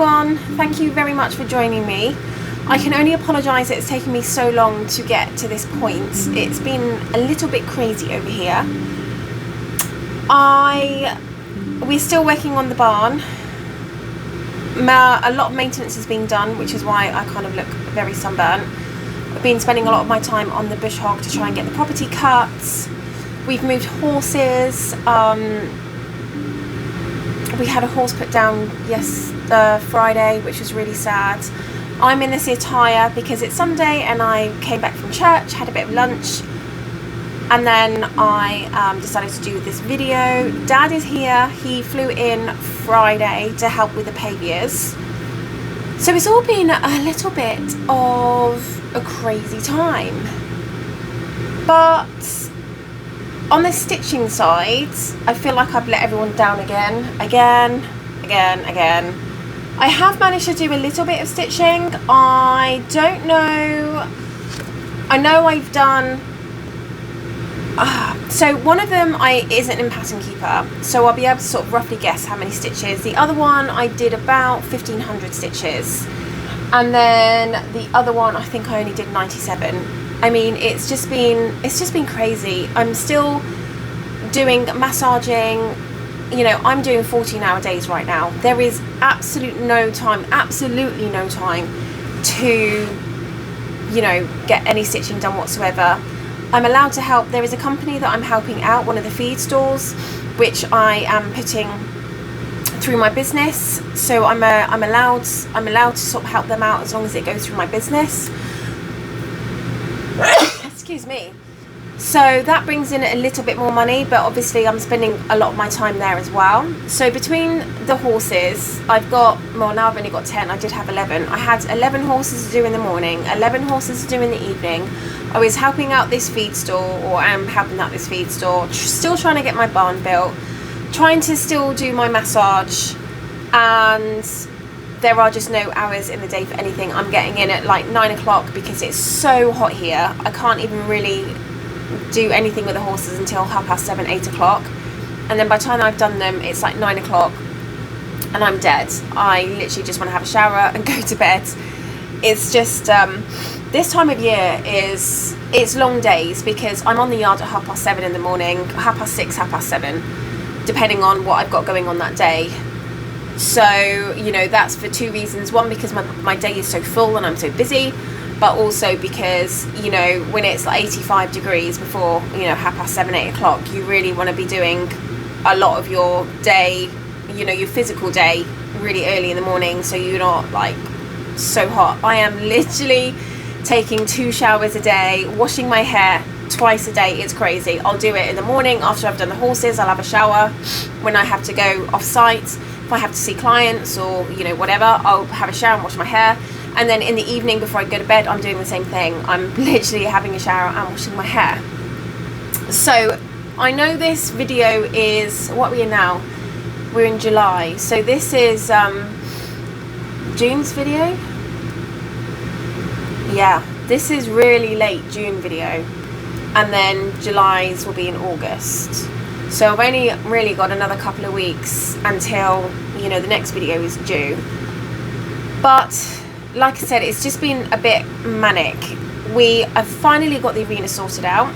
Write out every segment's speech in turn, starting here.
everyone, thank you very much for joining me. I can only apologise that it's taken me so long to get to this point. It's been a little bit crazy over here. We're still working on the barn. A lot of maintenance is being done, which is why I kind of look very sunburnt. I've been spending a lot of my time on the bush hog to try and get the property cut. We've moved horses. We had a horse put down Friday, which was really sad. I'm in this attire because it's Sunday and I came back from church, had a bit of lunch, and then I decided to do this video. Dad is here. He flew in Friday to help with the paviers. So it's all been a little bit of a crazy time. But on the stitching side, I feel like I've let everyone down again. I have managed to do a little bit of stitching. I don't know. I know I've done. So one of them isn't in pattern keeper, so I'll be able to sort of roughly guess how many stitches. The other one I did about 1,500 stitches, and then the other one I think I only did 97. I mean, it's just been crazy. I'm still doing massaging. You know, I'm doing 14-hour days right now. There is absolutely no time to, you know, get any stitching done whatsoever. I'm allowed to help. There is a company that I'm helping out, one of the feed stores, which I am putting through my business. So I'm allowed to sort of help them out as long as it goes through my business. Excuse me. So that brings in a little bit more money, but obviously I'm spending a lot of my time there as well. So between the horses, now I've only got 10. I did have 11. I had 11 horses to do in the morning, 11 horses to do in the evening. I was helping out this feed store, or am helping out this feed store, still trying to get my barn built, trying to still do my massage, and there are just no hours in the day for anything. I'm getting in at like 9 o'clock because it's so hot here. I can't even really do anything with the horses until 7:30, 8 o'clock. And then by the time I've done them, it's like 9 o'clock and I'm dead. I literally just want to have a shower and go to bed. It's just, this time of year it's long days because I'm on the yard at 7:30 in the morning, 6:30, 7:30, depending on what I've got going on that day. So, you know, that's for two reasons. One, because my day is so full and I'm so busy, but also because, you know, when it's like 85 degrees before, you know, 7:30, 8 o'clock, you really want to be doing a lot of your day, you know, your physical day really early in the morning, so you're not like so hot. I am literally taking 2 showers a day, washing my hair twice a day. It's crazy. I'll do it in the morning after I've done the horses. I'll have a shower when I have to go off site. If I have to see clients or, you know, whatever, I'll have a shower and wash my hair. And then in the evening before I go to bed, I'm doing the same thing. I'm literally having a shower and washing my hair. So I know this video is, what are we in now? We're in July. So this is June's video. Yeah, this is really late June video. And then July's will be in August. So I've only really got another couple of weeks until, you know, the next video is due. But like I said, it's just been a bit manic. We have finally got the arena sorted out,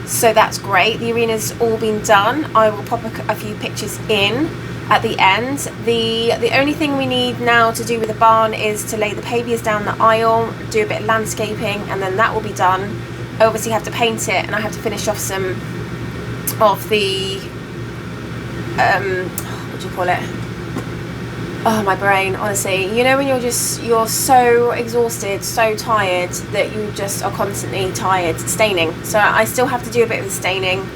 so that's great. The arena's all been done. I will pop a few pictures in at the end. The only thing we need now to do with the barn is to lay the paviers down the aisle, do a bit of landscaping, and then that will be done. I obviously have to paint it, and I have to finish off some of the what do you call it? Oh, my brain, honestly. You know when you're so exhausted, so tired that you just are constantly tired. Staining. So I still have to do a bit of the staining,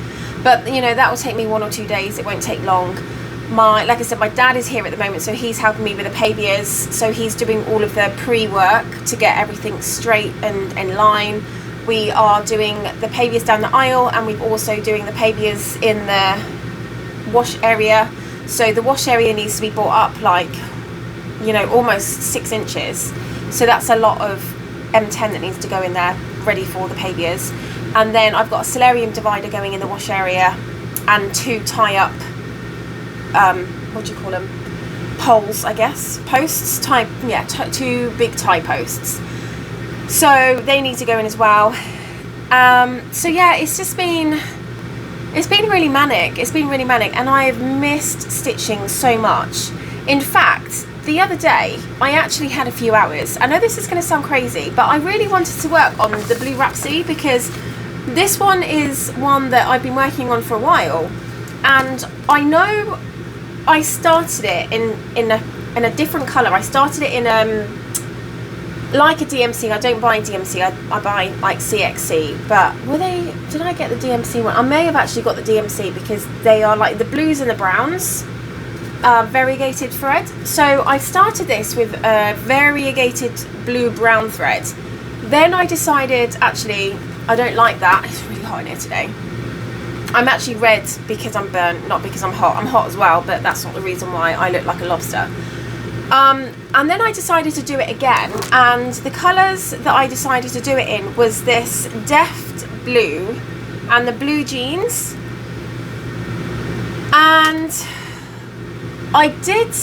but you know, that will take me 1 or 2 days. It won't take long. Like I said, my dad is here at the moment, so he's helping me with the paviers. So he's doing all of the pre-work to get everything straight and in line. We are doing the paviers down the aisle, and we're also doing the paviers in the wash area. So the wash area needs to be brought up like, you know, almost 6 inches. So that's a lot of M10 that needs to go in there ready for the paviers. And then I've got a solarium divider going in the wash area and 2 tie up, what do you call them, poles, I guess, posts, two big tie posts. So they need to go in as well. So yeah, it's been really manic. It's been really manic, and I have missed stitching so much. In fact, the other day, I actually had a few hours. I know this is going to sound crazy, but I really wanted to work on the blue Rhapsody, because this one is one that I've been working on for a while, and I know I started it in a different colour. I started it in like a DMC. I don't buy DMC, I buy like CXC, but did I get the DMC one? I may have actually got the DMC, because they are like the blues and the browns, variegated thread. So I started this with a variegated blue-brown thread. Then I decided, actually, I don't like that. It's really hot in here today. I'm actually red because I'm burnt, not because I'm hot. I'm hot as well, but that's not the reason why I look like a lobster. And then I decided to do it again, and the colours that I decided to do it in was this Deft blue and the blue jeans. And I did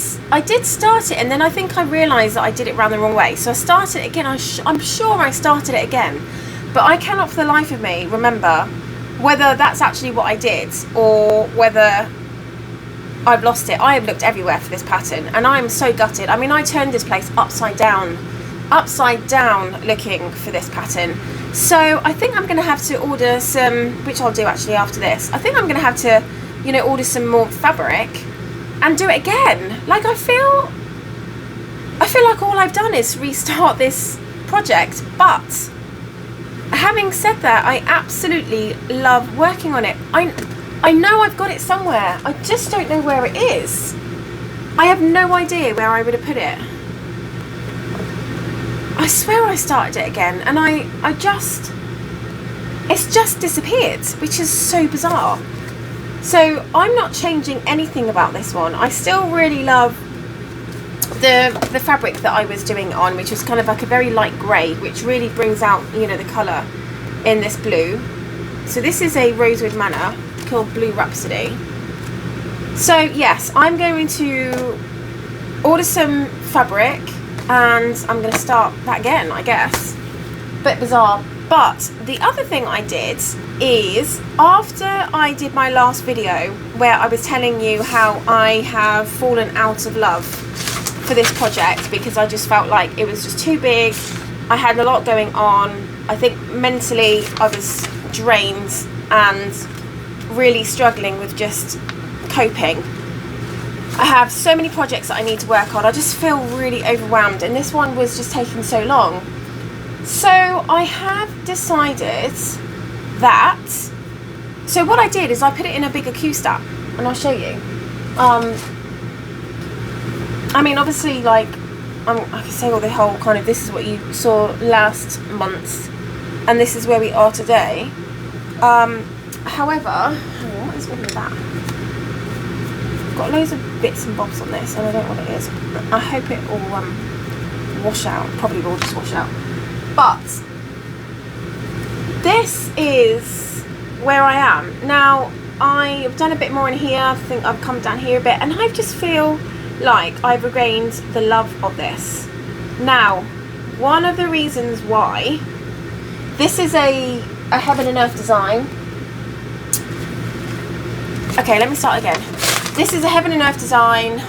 start it, and then I think I realised that I did it round the wrong way. So I started it again. I'm sure I started it again, but I cannot for the life of me remember whether that's actually what I did or whether I've lost it. I have looked everywhere for this pattern, and I'm so gutted. I mean, I turned this place upside down looking for this pattern. So I think I'm going to have to order some, which I'll do actually after this. I think I'm going to have to, order some more fabric and do it again. Like, I feel like all I've done is restart this project. But having said that, I absolutely love working on it. I know I've got it somewhere. I just don't know where it is. I have no idea where I would have put it. I swear I started it again, and it's just disappeared, which is so bizarre. So I'm not changing anything about this one. I still really love the fabric that I was doing on, which was kind of like a very light grey, which really brings out, the colour in this blue. So this is a Rosewood Manor called Blue Rhapsody. So yes, I'm going to order some fabric, and I'm going to start that again, I guess. Bit bizarre. But the other thing I did is, after I did my last video where I was telling you how I have fallen out of love for this project, because I just felt like it was just too big, I had a lot going on, I think mentally I was drained and really struggling with just coping. I have so many projects that I need to work on. I just feel really overwhelmed, and this one was just taking so long. So I have decided that, so what I did is I put it in a bigger Q-stap, and I'll show you. I mean, obviously, like, I can say, well, the whole kind of, this is what you saw last month, and this is where we are today. However, hang on, what is all of that? I've got loads of bits and bobs on this, and I don't know what it is. I hope it will wash out. Probably will just wash out. But this is where I am. Now, I've done a bit more in here. I think I've come down here a bit, and I just feel like I've regained the love of this. Now, one of the reasons why, this is a Heaven and Earth design. Okay, let me start again. This is a Heaven and Earth design.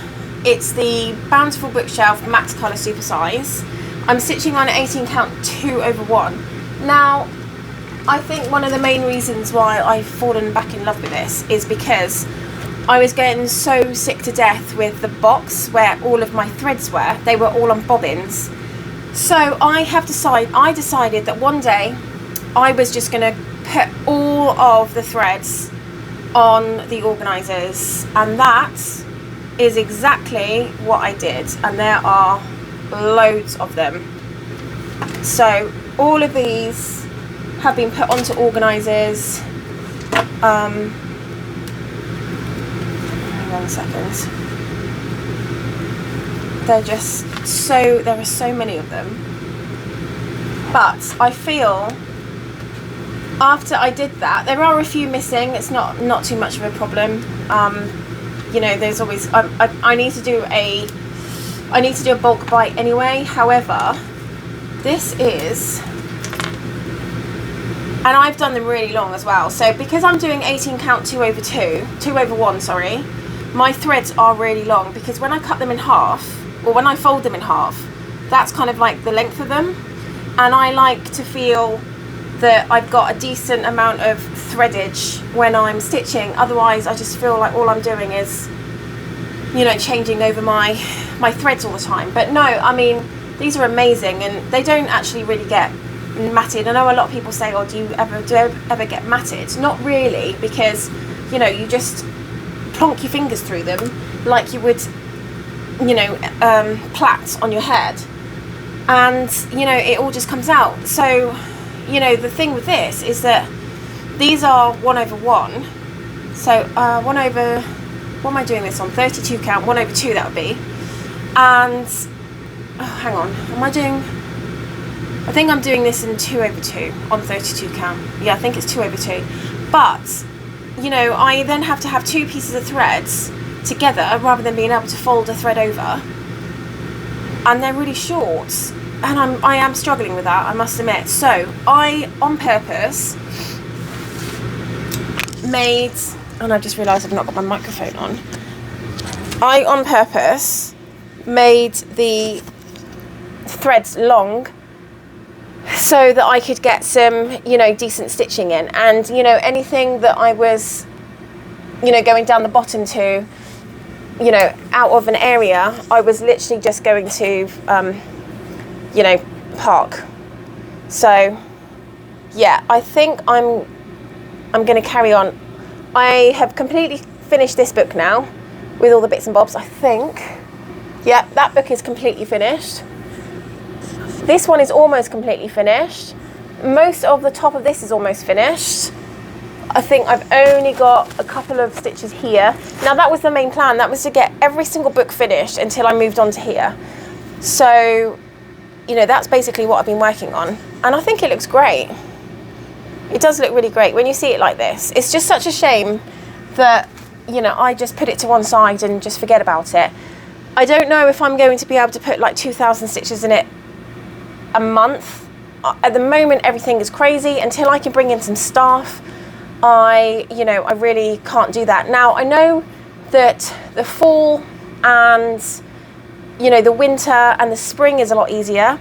It's the Bountiful Bookshelf Max Colour Super Size. I'm stitching on an 18 count 2/1. Now, I think one of the main reasons why I've fallen back in love with this is because I was getting so sick to death with the box where all of my threads were. They were all on bobbins. So I decided that one day I was just going to put all of the threads on the organisers, and that is exactly what I did, and there are loads of them. So all of these have been put onto organisers. Hang on a second. They're just so, there are so many of them. But I feel after I did that, there are a few missing. It's not too much of a problem. There's always, I need to do a I need to do a bulk buy anyway. However, this is, and I've done them really long as well. So because I'm doing 18 count 2/1, sorry, my threads are really long, because when I cut them in half, or when I fold them in half, that's kind of like the length of them. And I like to feel that I've got a decent amount of threadage when I'm stitching. Otherwise, I just feel like all I'm doing is, you know, changing over my threads all the time. But no, I mean, these are amazing, and they don't actually really get matted. I know a lot of people say, oh, do you ever get matted? Not really, because, you know, you just plonk your fingers through them like you would, you know, plaits on your head, and, you know, it all just comes out. So, you know, the thing with this is that these are 1/1. So what am I doing this on? 32 count, 1/2 that would be. And oh, hang on, I think I'm doing this in 2/2 on 32 count. Yeah, I think it's 2/2. But, you know, I then have to have two pieces of threads together rather than being able to fold a thread over. And they're really short. And I am struggling with that, I must admit. So I, on purpose, made, and I've just realised I've not got my microphone on. I, on purpose, made the threads long so that I could get some, you know, decent stitching in. And, you know, anything that I was, you know, going down the bottom to, you know, out of an area, I was literally just going to, you know, park. So, yeah, I think I'm going to carry on. I have completely finished this book now with all the bits and bobs, I think. Yeah, that book is completely finished. This one is almost completely finished. Most of the top of this is almost finished. I think I've only got a couple of stitches here. Now, that was the main plan. That was to get every single book finished until I moved on to here. So, you know, that's basically what I've been working on. And I think it looks great. It does look really great when you see it like this. It's just such a shame that, you know, I just put it to one side and just forget about it. I don't know if I'm going to be able to put like 2,000 stitches in it a month. At the moment, everything is crazy. Until I can bring in some staff, I really can't do that. Now, I know that the fall and, you know, the winter and the spring is a lot easier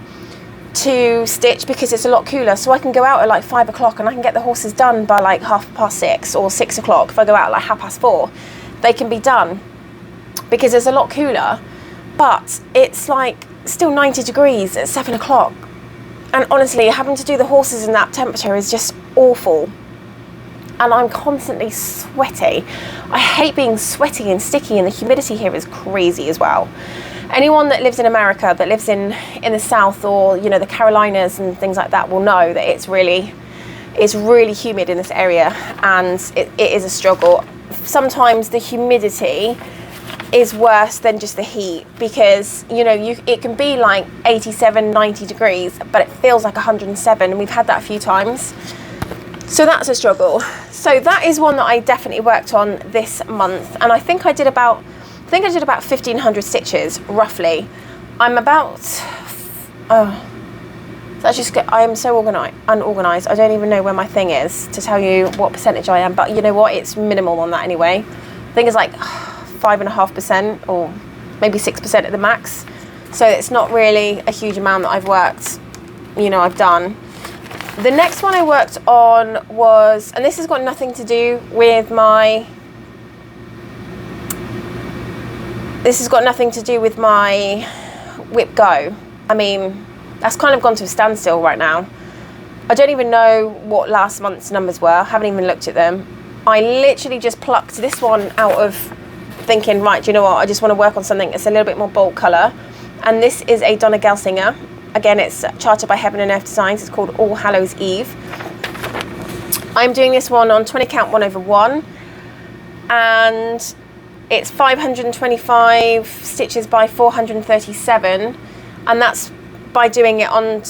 to stitch because it's a lot cooler. So I can go out at like 5 o'clock and I can get the horses done by like 6:30 or 6 o'clock. If I go out at like 4:30, they can be done because it's a lot cooler. But it's like still 90 degrees at 7 o'clock. And honestly, having to do the horses in that temperature is just awful. And I'm constantly sweaty. I hate being sweaty and sticky, and the humidity here is crazy as well. Anyone that lives in America, that lives in the South, or, you know, the Carolinas and things like that, will know that it's really humid in this area, and it is a struggle. Sometimes the humidity is worse than just the heat, because, you know, it can be like 87, 90 degrees, but it feels like 107, and we've had that a few times. So that's a struggle. So that is one that I definitely worked on this month, and I think I did about 1,500 stitches roughly. I'm about I am so unorganized. I don't even know where my thing is to tell you what percentage I am, but you know what, it's minimal on that anyway. I think it's like 5.5% or maybe 6% at the max. So it's not really a huge amount that I've worked, you know, I've done. The next one I worked on was, and this has got nothing to do with my Whip Go. I mean, that's kind of gone to a standstill right now. I don't even know what last month's numbers were. I haven't even looked at them. I literally just plucked this one out of thinking, right, do you know what? I just want to work on something that's a little bit more bold colour. And this is a Donna Gelsinger. Again, it's charted by Heaven and Earth Designs. It's called All Hallows Eve. I'm doing this one on 20 count 1/1. And it's 525 stitches by 437. And that's by doing it on...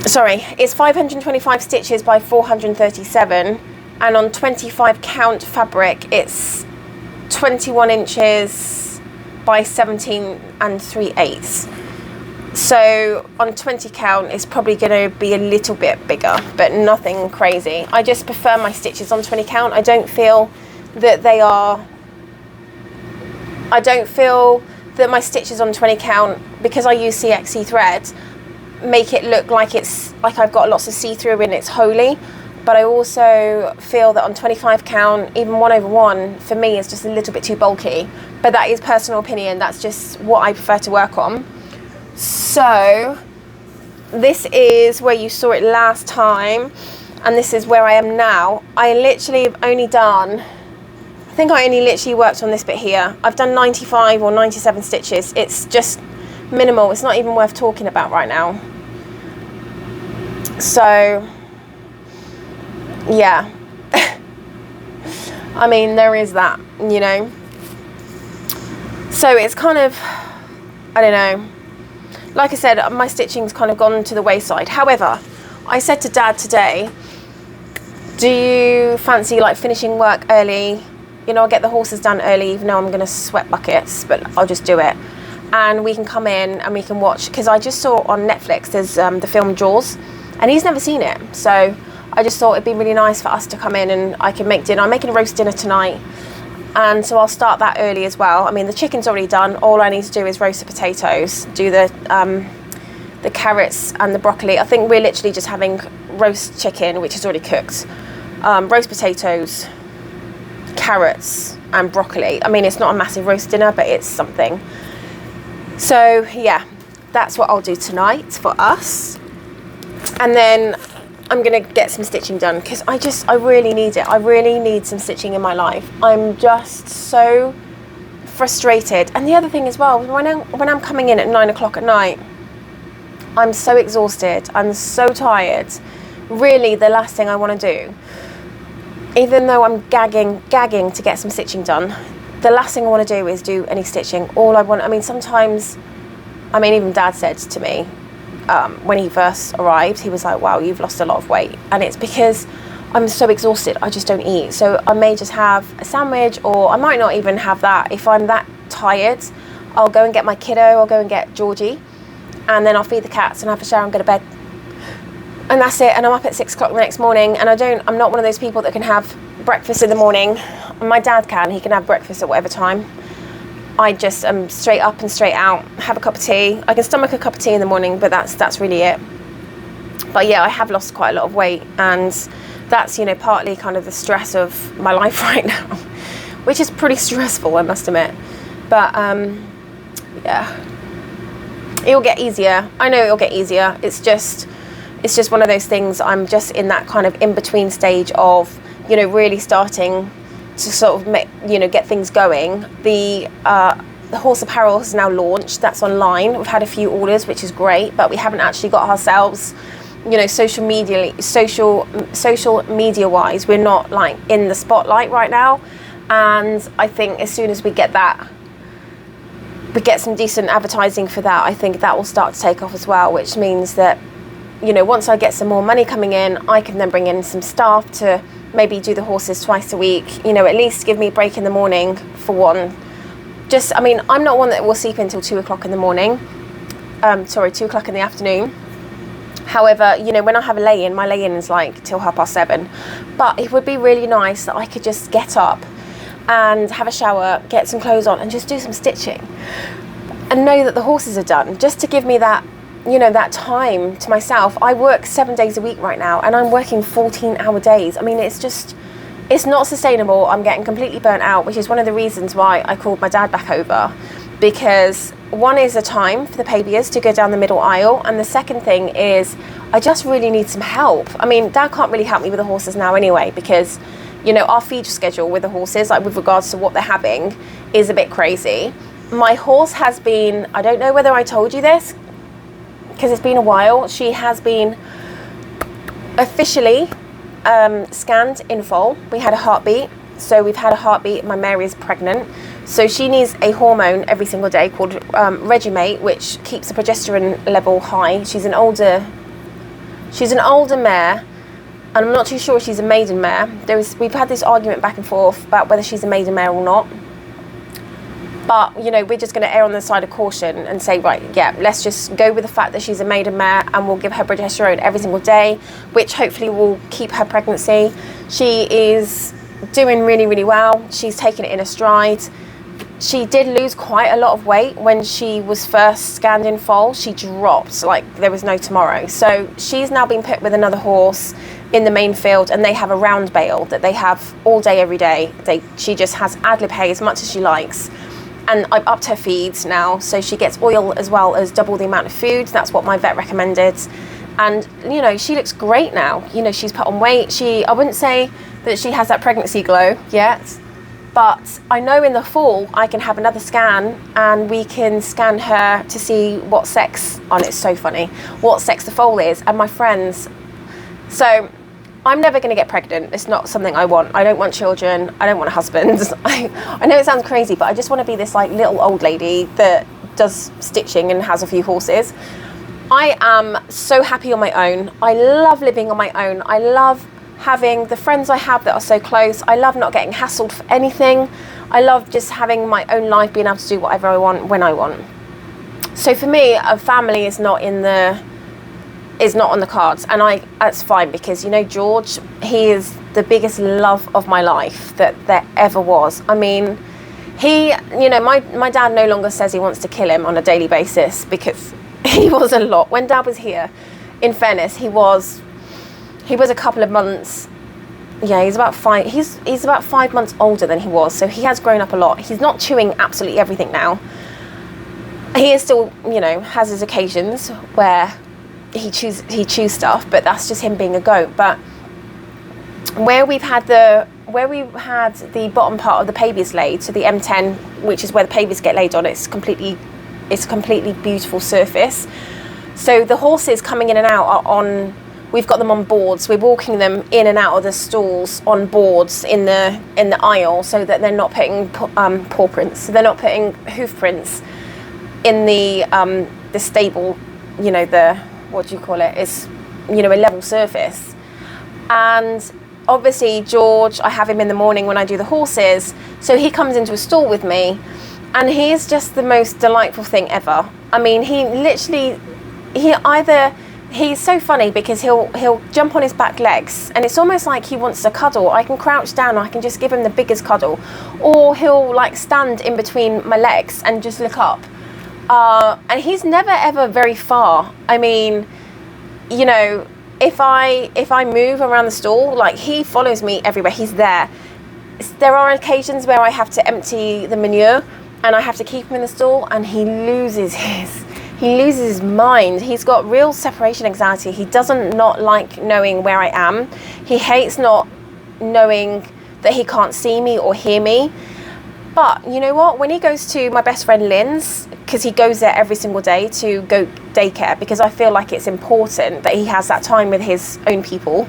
it's 525 stitches by 437. And on 25 count fabric, it's 21 inches by 17 3/8. So on 20 count, it's probably going to be a little bit bigger, but nothing crazy. I just prefer my stitches on 20 count. I don't feel that my stitches on 20 count, because I use CXC thread, make it look like it's like I've got lots of see-through and it's holy. But I also feel that on 25 count, even 1/1, for me is just a little bit too bulky. But that is personal opinion. That's just what I prefer to work on. So this is where you saw it last time, and this is where I am now. I literally have only done, I think I only literally worked on this bit here. I've done 95 or 97 stitches. It's just minimal. It's not even worth talking about right now. So yeah. I mean, there is that, you know. So it's kind of, I don't know. Like I said, my stitching's kind of gone to the wayside. However, I said to Dad today, do you fancy like finishing work early? You know, I'll get the horses done early, even though I'm going to sweat buckets, but I'll just do it. And we can come in and we can watch, because I just saw on Netflix, there's the film Jaws, and he's never seen it. So I just thought it'd be really nice for us to come in and I can make dinner. I'm making a roast dinner tonight. And so I'll start that early as well. I mean, the chicken's already done. All I need to do is roast the potatoes, do the carrots and the broccoli. I think we're literally just having roast chicken, which is already cooked, roast potatoes, carrots and broccoli. I mean, it's not a massive roast dinner, but it's something. So yeah, that's what I'll do tonight for us. And then I'm going to get some stitching done, because I really need it. I really need some stitching in my life. I'm just so frustrated. And the other thing as well, when I'm coming in at 9 o'clock at night, I'm so exhausted. I'm so tired. Really, the last thing I want to do, even though I'm gagging to get some stitching done, the last thing I want to do is do any stitching. All I want, I mean, sometimes, I mean, even Dad said to me, when he first arrived, he was like, wow, you've lost a lot of weight. And it's because I'm so exhausted, I just don't eat. So I may just have a sandwich, or I might not even have that. If I'm that tired, I'll go and get my kiddo, I'll go and get Georgie, and then I'll feed the cats and have a shower and go to bed. And that's it. And I'm up at 6 o'clock the next morning, and I'm not one of those people that can have breakfast in the morning. My dad can, he can have breakfast at whatever time. I just am straight up and straight out, have a cup of tea. I can stomach a cup of tea in the morning, but that's really it. But yeah, I have lost quite a lot of weight, and that's, you know, partly kind of the stress of my life right now, which is pretty stressful, I must admit. But yeah, it'll get easier. I know it'll get easier. It's just one of those things. I'm just in that kind of in-between stage of, you know, really starting to sort of get things going. The horse apparel has now launched. That's online. We've had a few orders, which is great, but we haven't actually got ourselves, you know, social media wise, we're not like in the spotlight right now. And I think as soon as we get that, we get some decent advertising for that, I think that will start to take off as well, which means that, you know, once I get some more money coming in, I can then bring in some staff to maybe do the horses twice a week, you know, at least give me a break in the morning for one. Just, I mean, I'm not one that will sleep until 2 o'clock in the morning. 2 o'clock in the afternoon. However, you know, when I have a lay-in, my lay-in is like till 7:30. But it would be really nice that I could just get up and have a shower, get some clothes on, and just do some stitching. And know that the horses are done, just to give me that, you know, that time to myself. I work 7 days a week right now, and I'm working 14-hour days. I mean, it's not sustainable. I'm getting completely burnt out, which is one of the reasons why I called my dad back over, because one is a time for the paviers to go down the middle aisle, and the second thing is I just really need some help. I mean, Dad can't really help me with the horses now anyway, because, you know, our feed schedule with the horses, like with regards to what they're having, is a bit crazy. My horse has been, I don't know whether I told you this, because it's been a while, she has been officially scanned in full. We had a heartbeat, so we've had a heartbeat. My Mary is pregnant, so she needs a hormone every single day called Regimate, which keeps the progesterone level high. She's an older mare, and I'm not too sure she's a maiden mare. We've had this argument back and forth about whether she's a maiden mare or not. But, you know, we're just going to err on the side of caution and say, right, yeah, let's just go with the fact that she's a maiden mare, and we'll give her progesterone every single day, which hopefully will keep her pregnancy. She is doing really, really well. She's taken it in a stride. She did lose quite a lot of weight when she was first scanned in foal. She dropped like there was no tomorrow. So she's now been put with another horse in the main field, and they have a round bale that they have all day, every day. She just has ad lib hay as much as she likes. And I've upped her feeds now, so she gets oil as well as double the amount of food. That's what my vet recommended. And, you know, she looks great now. You know, she's put on weight. I wouldn't say that she has that pregnancy glow yet, but I know in the fall I can have another scan, and we can scan her to see what sex, it's so funny, what sex the foal is. And my friends, so I'm never going to get pregnant. It's not something I want. I don't want children. I don't want a husband. I know it sounds crazy, but I just want to be this like little old lady that does stitching and has a few horses. I am so happy on my own. I love living on my own. I love having the friends I have that are so close. I love not getting hassled for anything. I love just having my own life, being able to do whatever I want when I want. So for me, a family is not on the cards, and that's fine, because, you know, George, he is the biggest love of my life that there ever was. I mean, you know, my dad no longer says he wants to kill him on a daily basis, because he was a lot. When Dad was here, in fairness, he was a couple of months. Yeah, he's about 5 months older than he was, so he has grown up a lot. He's not chewing absolutely everything now. He is still, you know, has his occasions where he chews stuff, but that's just him being a goat. But where we've had the bottom part of the pavies laid, so the M10, which is where the pavies get laid on, it's a completely beautiful surface. So the horses coming in and out we've got them on boards. We're walking them in and out of the stalls on boards in the aisle, so that they're not putting paw prints. So they're not putting hoof prints in the stable. You know, what do you call it? It's, you know, a level surface. And obviously George, I have him in the morning when I do the horses, so he comes into a stall with me, and he is just the most delightful thing ever. I mean, he's so funny, because he'll jump on his back legs, and it's almost like he wants to cuddle. I can crouch down, I can just give him the biggest cuddle, or he'll like stand in between my legs and just look up. And he's never ever very far. I mean, you know, if I move around the stall, like, he follows me everywhere. He's there. There are occasions where I have to empty the manure, and I have to keep him in the stall, and he loses his mind. He's got real separation anxiety. He doesn't not like knowing where I am. He hates not knowing that he can't see me or hear me. But you know what? When he goes to my best friend Lynn's, because he goes there every single day to go daycare, because I feel like it's important that he has that time with his own people,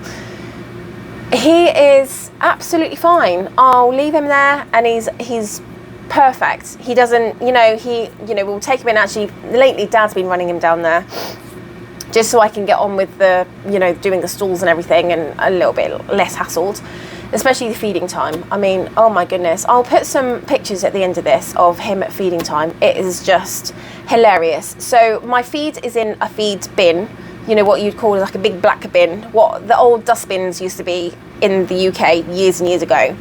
he is absolutely fine. I'll leave him there, and he's perfect. He doesn't, we'll take him in. Actually, lately Dad's been running him down there, just so I can get on with the, doing the stalls and everything, and a little bit less hassled, especially the feeding time. I mean, oh my goodness. I'll put some pictures at the end of this of him at feeding time. It is just hilarious. So my feed is in a feed bin, what you'd call like a big black bin, what the old dustbins used to be in the UK years and years ago.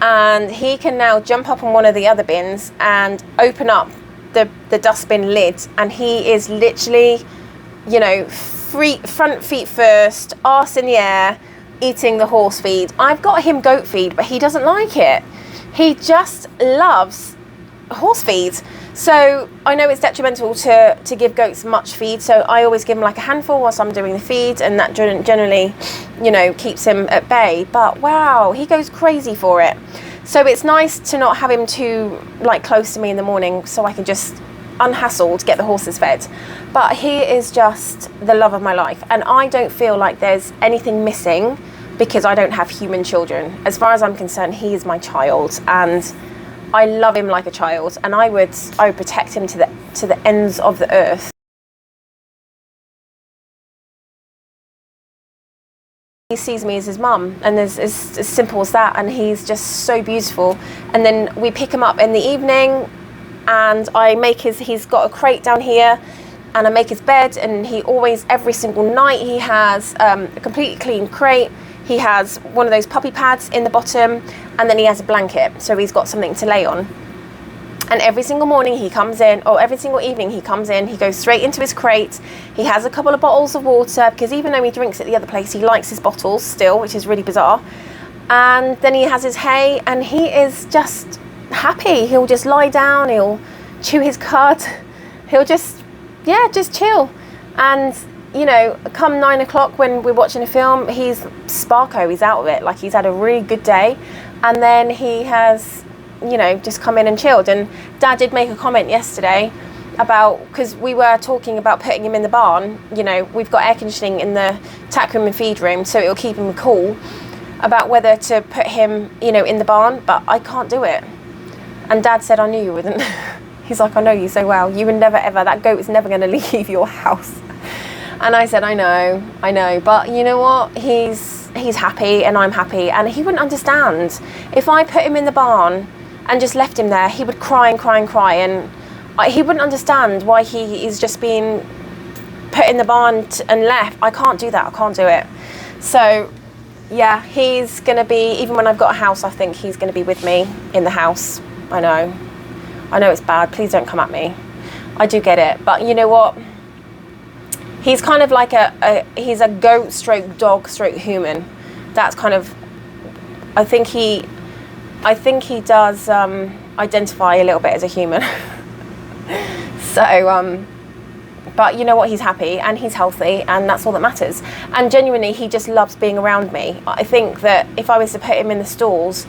And he can now jump up on one of the other bins and open up the dustbin lid, and he is literally, front feet first, arse in the air, eating the horse feed. I've got him goat feed, but he doesn't like it. He just loves horse feed. So I know it's detrimental to give goats much feed, so I always give him like a handful whilst I'm doing the feed, and that generally, keeps him at bay. But wow, he goes crazy for it. So it's nice to not have him too close to me in the morning, so I can just unhassled get the horses fed. But he is just the love of my life, and I don't feel like there's anything missing because I don't have human children. As far as I'm concerned, he is my child, and I love him like a child, and I would protect him to the ends of the earth. He sees me as his mum, and it's as simple as that, and he's just so beautiful. And then we pick him up in the evening, and I make he's got a crate down here, and I make his bed, and he always, every single night, he has a completely clean crate. He has one of those puppy pads in the bottom, and then he has a blanket, so he's got something to lay on. And every single morning he comes in, or every single evening he comes in, he goes straight into his crate. He has a couple of bottles of water, because even though he drinks at the other place, he likes his bottles still, which is really bizarre. And then he has his hay, and he is just happy. He'll just lie down, he'll chew his cud, he'll just chill. And you know, come 9 o'clock when we're watching a film, he's sparko, he's out of it, like he's had a really good day. And then he has, you know, just come in and chilled. And Dad did make a comment yesterday about, because we were talking about putting him in the barn, you know, we've got air conditioning in the tack room and feed room, so it'll keep him cool, about whether to put him, you know, in the barn, but I can't do it. And Dad said, I knew you wouldn't. He's like, I know you so well, you would never ever, that goat is never going to leave your house. And I said, I know, but you know what, he's happy and I'm happy, and he wouldn't understand. If I put him in the barn and just left him there, he would cry and cry and cry, and he wouldn't understand why he is just being put in the barn and left. I can't do that, I can't do it. So yeah, he's going to be, even when I've got a house, I think he's going to be with me in the house. I know it's bad, please don't come at me. I do get it, but you know what? He's kind of like he's a goat stroke dog stroke human. That's kind of, I think he does identify a little bit as a human. So, but you know what, he's happy and he's healthy, and that's all that matters. And genuinely, he just loves being around me. I think that if I was to put him in the stalls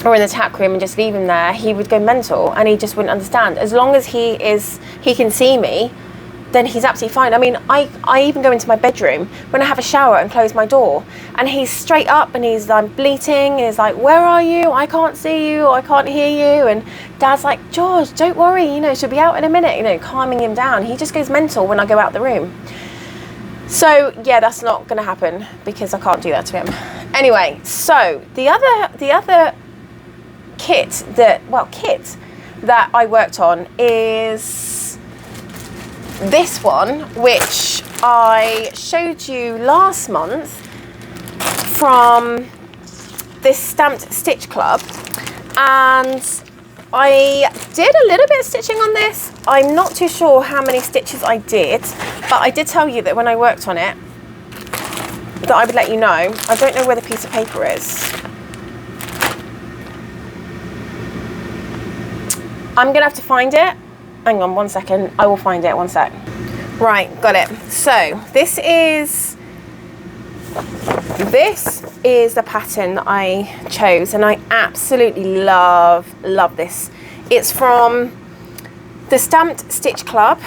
or in the tack room and just leave him there, he would go mental and he just wouldn't understand. As long as he can see me, then he's absolutely fine. I mean, I even go into my bedroom when I have a shower and close my door, and he's straight up and he's bleating, and he's like, where are you? I can't see you, I can't hear you. And Dad's like, George, don't worry, you know, she'll be out in a minute, you know, calming him down. He just goes mental when I go out the room. So yeah, that's not gonna happen because I can't do that to him. Anyway, so the other kit that I worked on is this one, which I showed you last month from this Stamped Stitch Club, and I did a little bit of stitching on this. I'm not too sure how many stitches I did, but I did tell you that when I worked on it that I would let you know. I don't know where the piece of paper is. I'm gonna have to find it. Hang on 1 second, I will find it, 1 sec. Right, got it. So this is the pattern that I chose, and I absolutely love this. It's from the Stamped Stitch Club,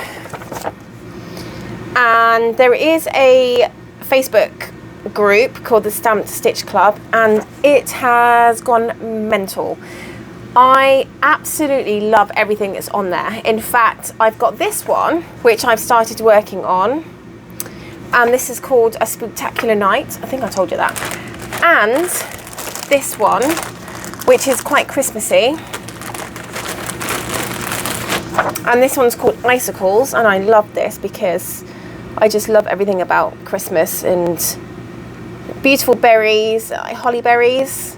and there is a Facebook group called the Stamped Stitch Club, and it has gone mental. I absolutely love everything that's on there. In fact, I've got this one, which I've started working on, and this is called A Spooktacular Night. I think I told you that. And this one, which is quite Christmassy, and this one's called Icicles, and I love this because I just love everything about Christmas and beautiful berries, holly berries.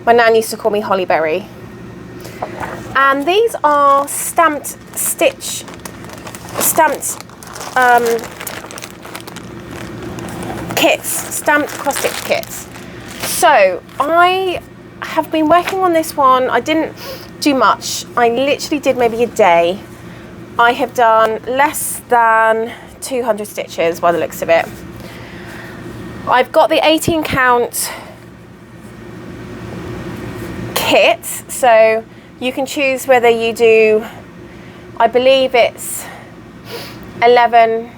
My nan used to call me Hollyberry. And these are stamped kits, stamped cross-stitch kits. So I have been working on this one. I didn't do much. I literally did maybe a day. I have done less than 200 stitches by the looks of it. I've got the 18 count kit, so you can choose whether you do, I believe it's 11,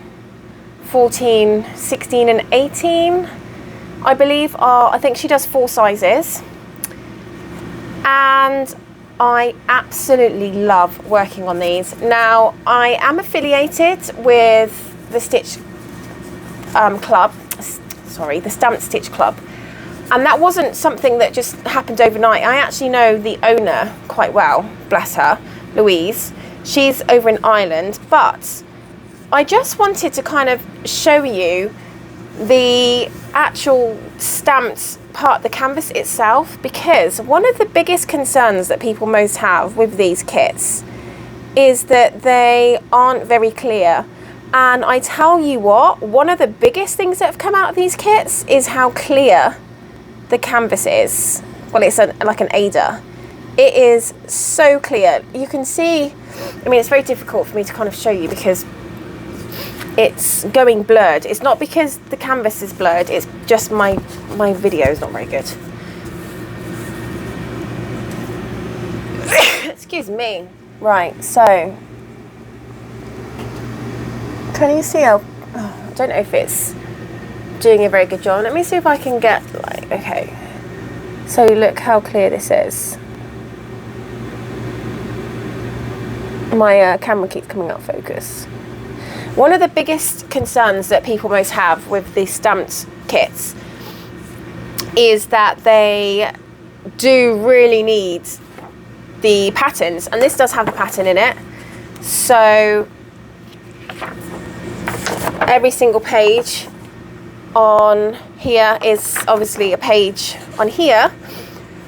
14, 16 and 18, I believe I think she does 4 sizes. And I absolutely love working on these. Now, I am affiliated with the Stitch the Stamped Stitch Club. And that wasn't something that just happened overnight. I actually know the owner quite well, bless her, Louise. She's over in Ireland, but I just wanted to kind of show you the actual stamped part of the canvas itself, because one of the biggest concerns that people most have with these kits is that they aren't very clear. And I tell you what, one of the biggest things that have come out of these kits is how clear the canvas is. Well, it's like an Ada. It is so clear. You can see, I mean, it's very difficult for me to kind of show you because it's going blurred. It's not because the canvas is blurred, it's just my video is not very good. Excuse me. Right, so can you see how, I don't know if it's doing a very good job. Let me see if I can get, like, okay. So look how clear this is. My camera keeps coming out of focus. One of the biggest concerns that people most have with the stamped kits is that they do really need the patterns, and this does have the pattern in it. So every single page on here is obviously a page on here,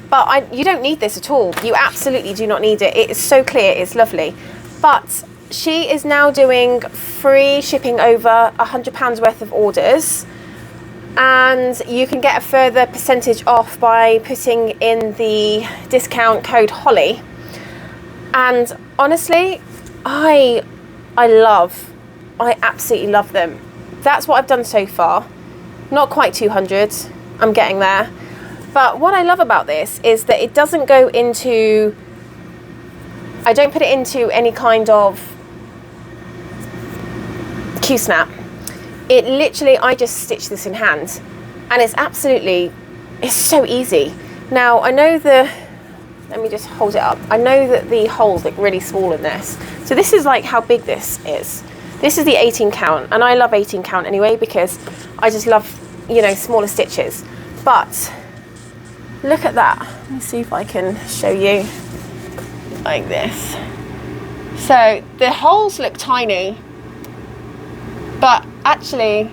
but you don't need this at all. You absolutely do not need it. It is so clear, it's lovely. But she is now doing free shipping over £100 worth of orders, and you can get a further percentage off by putting in the discount code Holly. And honestly, I absolutely love them. That's what I've done so far. Not quite 200, I'm getting there. But what I love about this is that it doesn't go into, I don't put it into any kind of Q-snap. It literally, I just stitch this in hand, and it's so easy. Now I know let me just hold it up. I know that the holes look really small in this. So this is like how big this is. This is the 18 count, and I love 18 count anyway because I just love, you know, smaller stitches. But look at that. Let me see if I can show you like this. So the holes look tiny, but actually,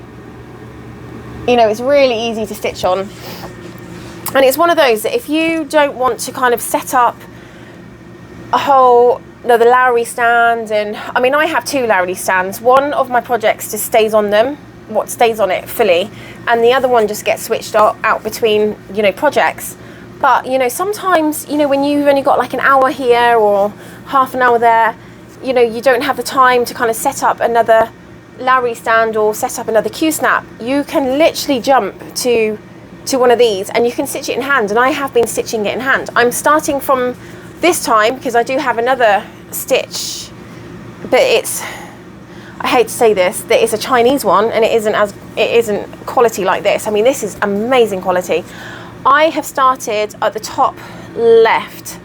you know, it's really easy to stitch on. And it's one of those that if you don't want to kind of set up a whole another Lowry stand, and I mean, I have 2 Lowry stands. One of my projects just stays on them, what stays on it fully, and the other one just gets switched out between, you know, projects. But, you know, sometimes, you know, when you've only got like an hour here or half an hour there, you know, you don't have the time to kind of set up another Lowry stand or set up another Q-snap. You can literally jump to one of these and you can stitch it in hand, and I have been stitching it in hand. I'm starting from this time because I do have another stitch, but it's, I hate to say this, that it's a Chinese one, and it isn't quality like this. I mean, this is amazing quality. I have started at the top left.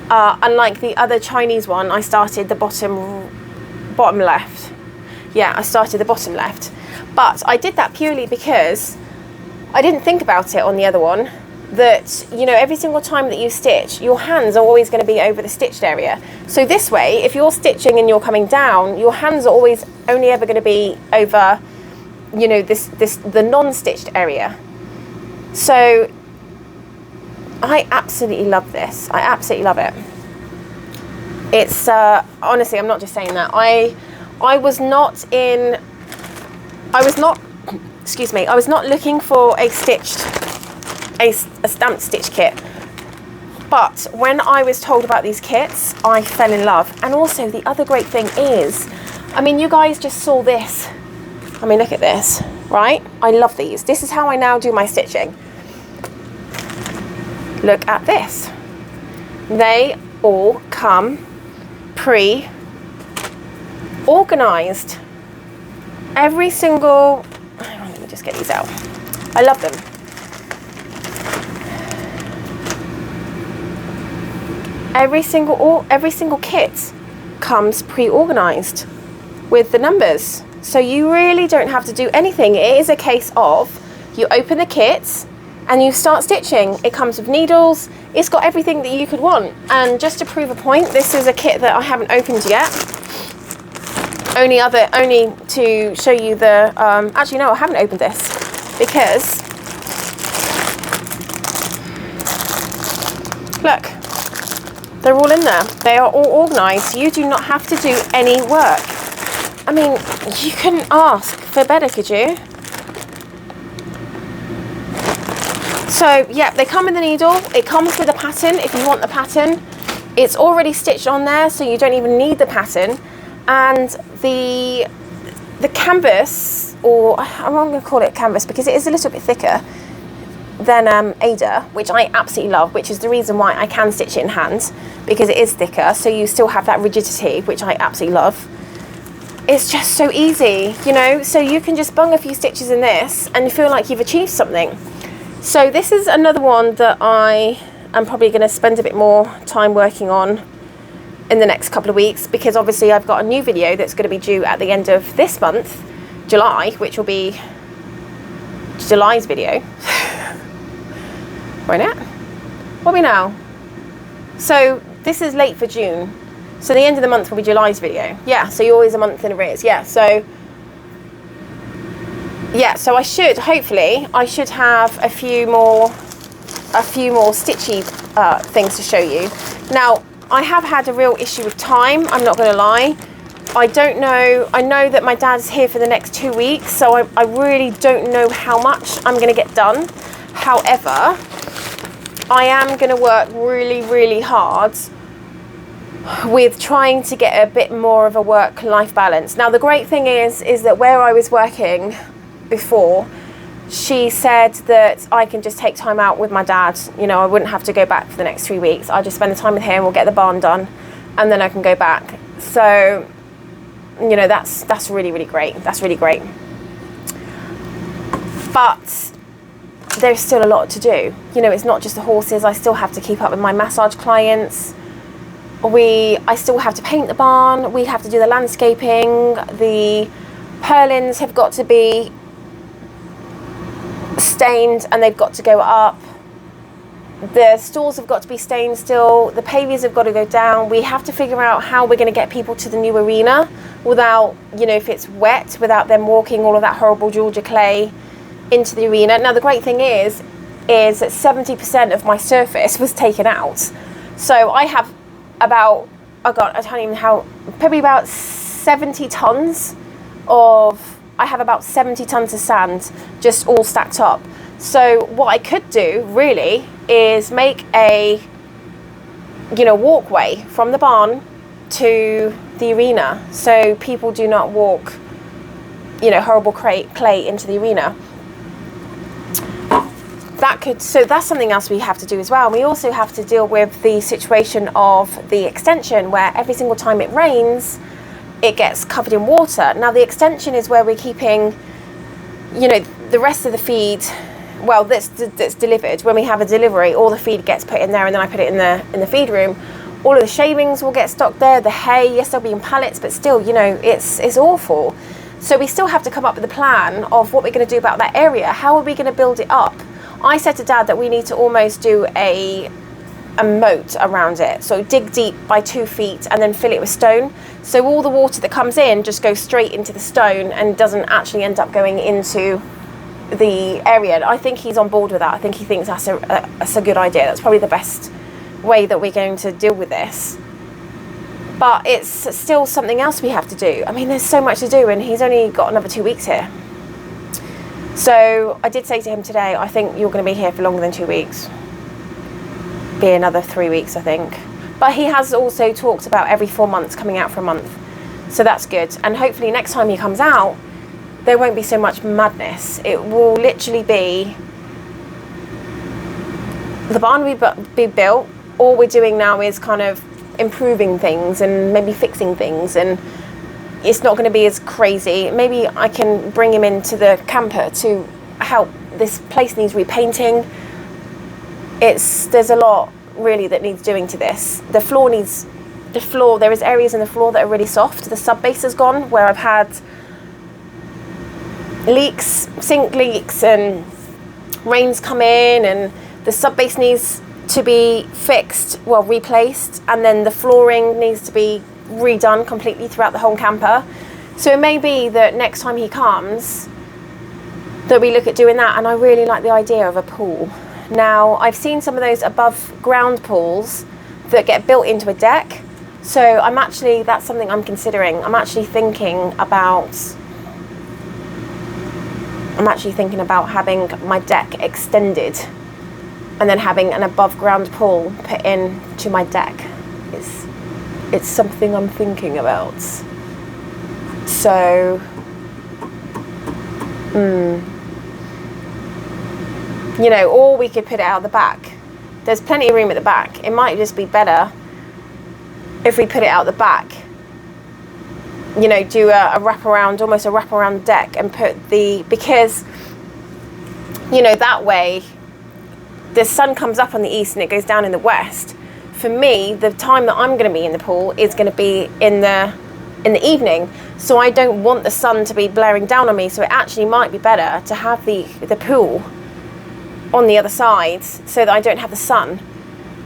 Unlike the other Chinese one, I started the bottom left. Yeah, I started the bottom left. But I did that purely because I didn't think about it on the other one, that, you know, every single time that you stitch, your hands are always going to be over the stitched area. So this way, if you're stitching and you're coming down, your hands are always only ever going to be over, you know, the non-stitched area. So I absolutely love this. I absolutely love it. It's honestly, I'm not just saying that. I was not looking for a stamped stitch kit, but when I was told about these kits, I fell in love. And also the other great thing is, I mean, you guys just saw this. I mean, look at this, right? I love these. This is how I now do my stitching. Look at this. They all come pre-organized. Every single, hang on, let me just get these out. I love them. Every single kit comes pre-organized with the numbers. So you really don't have to do anything. It is a case of you open the kits and you start stitching. It comes with needles, it's got everything that you could want. And just to prove a point, this is a kit that I haven't opened yet. Only to show you the, actually no, I haven't opened this because, look, they're all in there. They are all organised. You do not have to do any work. I mean, you couldn't ask for better, could you? So, yeah, they come with the needle. It comes with a pattern if you want the pattern. It's already stitched on there, so you don't even need the pattern. And the canvas, or I'm not going to call it canvas because it is a little bit thicker than Ada, which I absolutely love, which is the reason why I can stitch it in hand, because it is thicker, so you still have that rigidity, which I absolutely love. It's just so easy, you know, so you can just bung a few stitches in this and you feel like you've achieved something. So this is another one that I am probably going to spend a bit more time working on in the next couple of weeks, because obviously I've got a new video that's going to be due at the end of this month, July, which will be July's video. Right now? What are we now? So this is late for June. So the end of the month will be July's video. Yeah, so you're always a month in arrears. Yeah, so I should, hopefully, I should have a few more stitchy things to show you. Now, I have had a real issue with time, I'm not going to lie. I don't know, I know that my dad's here for the next 2 weeks, so I really don't know how much I'm going to get done. However, I am going to work really, really hard with trying to get a bit more of a work-life balance. Now, the great thing is that where I was working before, she said that I can just take time out with my dad. You know, I wouldn't have to go back for the next 3 weeks. I just spend the time with him, we'll get the barn done, and then I can go back. So, you know, that's really, really great. That's really great. But there's still a lot to do. You know, it's not just the horses. I still have to keep up with my massage clients. I still have to paint the barn. We have to do the landscaping. The purlins have got to be stained and they've got to go up. The stalls have got to be stained still. The pavies have got to go down. We have to figure out how we're going to get people to the new arena without, you know, if it's wet, without them walking all of that horrible Georgia clay into the arena. Now, the great thing is that 70% of my surface was taken out. So I have about, oh God, I don't even know how, probably about 70 tons of, I have about 70 tons of sand just all stacked up. So what I could do really is make a, you know, walkway from the barn to the arena, so people do not walk, you know, horrible clay into the arena. So that's something else we have to do as well. We also have to deal with the situation of the extension, where every single time it rains, it gets covered in water. Now, the extension is where we're keeping, you know, the rest of the feed, well, that's delivered. When we have a delivery, all the feed gets put in there, and then I put it in the feed room. All of the shavings will get stocked there. The hay, yes, they'll be in pallets, but still, you know, it's awful. So we still have to come up with a plan of what we're going to do about that area. How are we going to build it up? I said to Dad that we need to almost do a moat around it. So dig deep by 2 feet and then fill it with stone. So all the water that comes in just goes straight into the stone and doesn't actually end up going into the area. And I think he's on board with that. I think he thinks that's a good idea. That's probably the best way that we're going to deal with this. But it's still something else we have to do. I mean, there's so much to do, and he's only got another 2 weeks here. So I did say to him today, I think you're going to be here for longer than 2 weeks. Be another 3 weeks, I think. But he has also talked about every 4 months coming out for a month. So that's good. And hopefully next time he comes out, there won't be so much madness. It will literally be, the barn will be built. All we're doing now is kind of improving things and maybe fixing things, and it's not going to be as crazy. Maybe I can bring him into the camper to help. This place needs repainting. There's a lot really that needs doing to this. The floor, there is areas in the floor that are really soft. The sub base is gone, where I've had leaks, sink leaks, and rains come in, and the sub base needs to be fixed, well, replaced, and then the flooring needs to be redone completely throughout the whole camper. So it may be that next time he comes that we look at doing that, and I really like the idea of a pool. Now, I've seen some of those above ground pools that get built into a deck, so that's something I'm considering. I'm actually thinking about having my deck extended and then having an above ground pool put in to my deck. It's something I'm thinking about. So, you know, or we could put it out the back. There's plenty of room at the back. It might just be better if we put it out the back. You know, do a wraparound, almost a wraparound deck, and because, you know, that way the sun comes up on the east and it goes down in the west. For me, the time that I'm going to be in the pool is going to be in the evening, so I don't want the sun to be blaring down on me. So it actually might be better to have the pool on the other side so that I don't have the sun,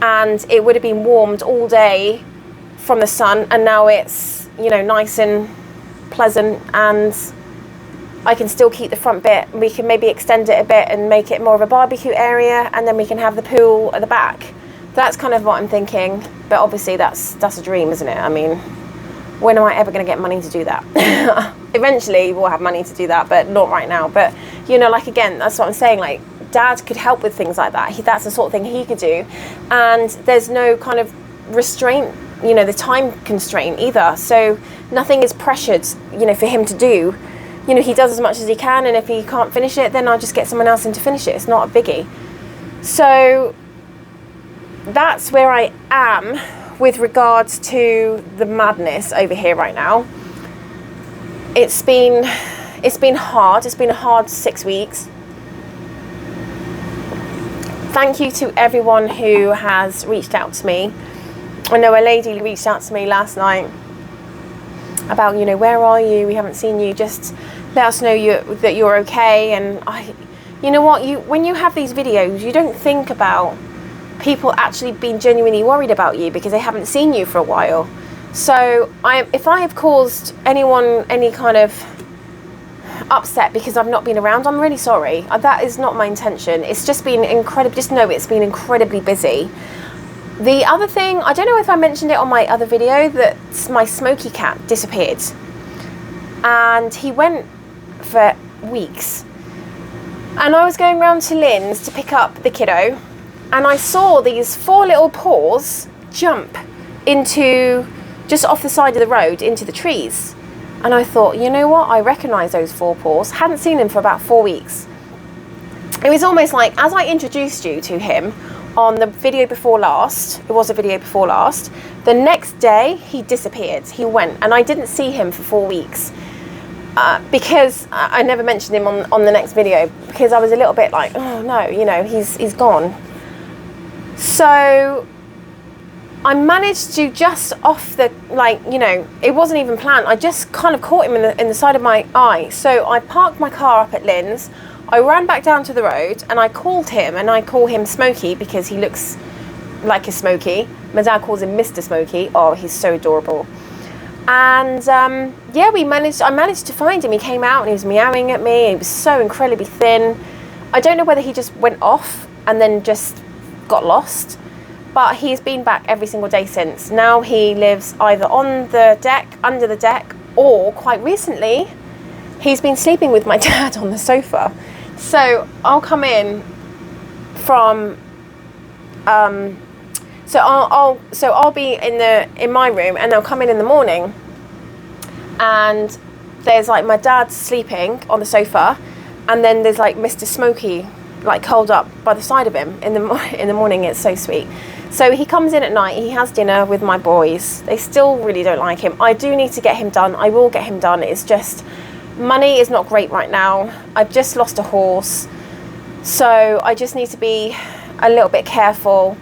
and it would have been warmed all day from the sun, and now it's, you know, nice and pleasant, and I can still keep the front bit. We can maybe extend it a bit and make it more of a barbecue area, and then we can have the pool at the back. That's kind of what I'm thinking, but obviously that's a dream, isn't it? I mean, when am I ever going to get money to do that? Eventually we'll have money to do that, but not right now. But, you know, like, again, that's what I'm saying, like, Dad could help with things like that. That's the sort of thing he could do, and there's no kind of restraint, you know, the time constraint either, so nothing is pressured, you know, for him to do. You know, he does as much as he can, and if he can't finish it, then I'll just get someone else in to finish it. It's not a biggie. So that's where I am with regards to the madness over here right now. It's been hard. It's been a hard 6 weeks. Thank you to everyone who has reached out to me. I know a lady reached out to me last night about, you know, where are you? We haven't seen you. Just let us know that you're okay. And you know what? When you have these videos, you don't think about people actually being genuinely worried about you because they haven't seen you for a while. So if I have caused anyone any kind of upset because I've not been around, I'm really sorry. That is not my intention. It's just been incredible. Just know it's been incredibly busy. The other thing, I don't know if I mentioned it on my other video, that my Smokey cat disappeared, and he went for weeks. And I was going round to Lynn's to pick up the kiddo, and I saw these 4 little paws jump into, just off the side of the road, into the trees. And I thought, you know what, I recognise those 4 paws. Hadn't seen him for about 4 weeks. It was almost like, as I introduced you to him on the video before last, it was a video before last, the next day he disappeared. He went, and I didn't see him for 4 weeks. Because I never mentioned him on the next video, because I was a little bit like, oh no, you know, he's gone. So I managed to, just off the, like, you know, it wasn't even planned. I just kind of caught him in the side of my eye. So I parked my car up at Lynn's. I ran back down to the road and I called him, and I call him Smokey because he looks like a Smokey. My dad calls him Mr. Smokey. Oh, he's so adorable. And yeah, I managed to find him. He came out and he was meowing at me. He was so incredibly thin. I don't know whether he just went off and then just got lost, but he's been back every single day since. Now he lives either on the deck, under the deck, or quite recently he's been sleeping with my dad on the sofa. So I'll come in from so I'll be in my room, and I'll come in the morning, and there's like my dad sleeping on the sofa, and then there's like Mr. Smokey like curled up by the side of him in the morning. It's so sweet. So he comes in at night, he has dinner with my boys. They still really don't like him. I do need to get him done. I will get him done. It's just, money is not great right now. I've just lost a horse, so I just need to be a little bit careful.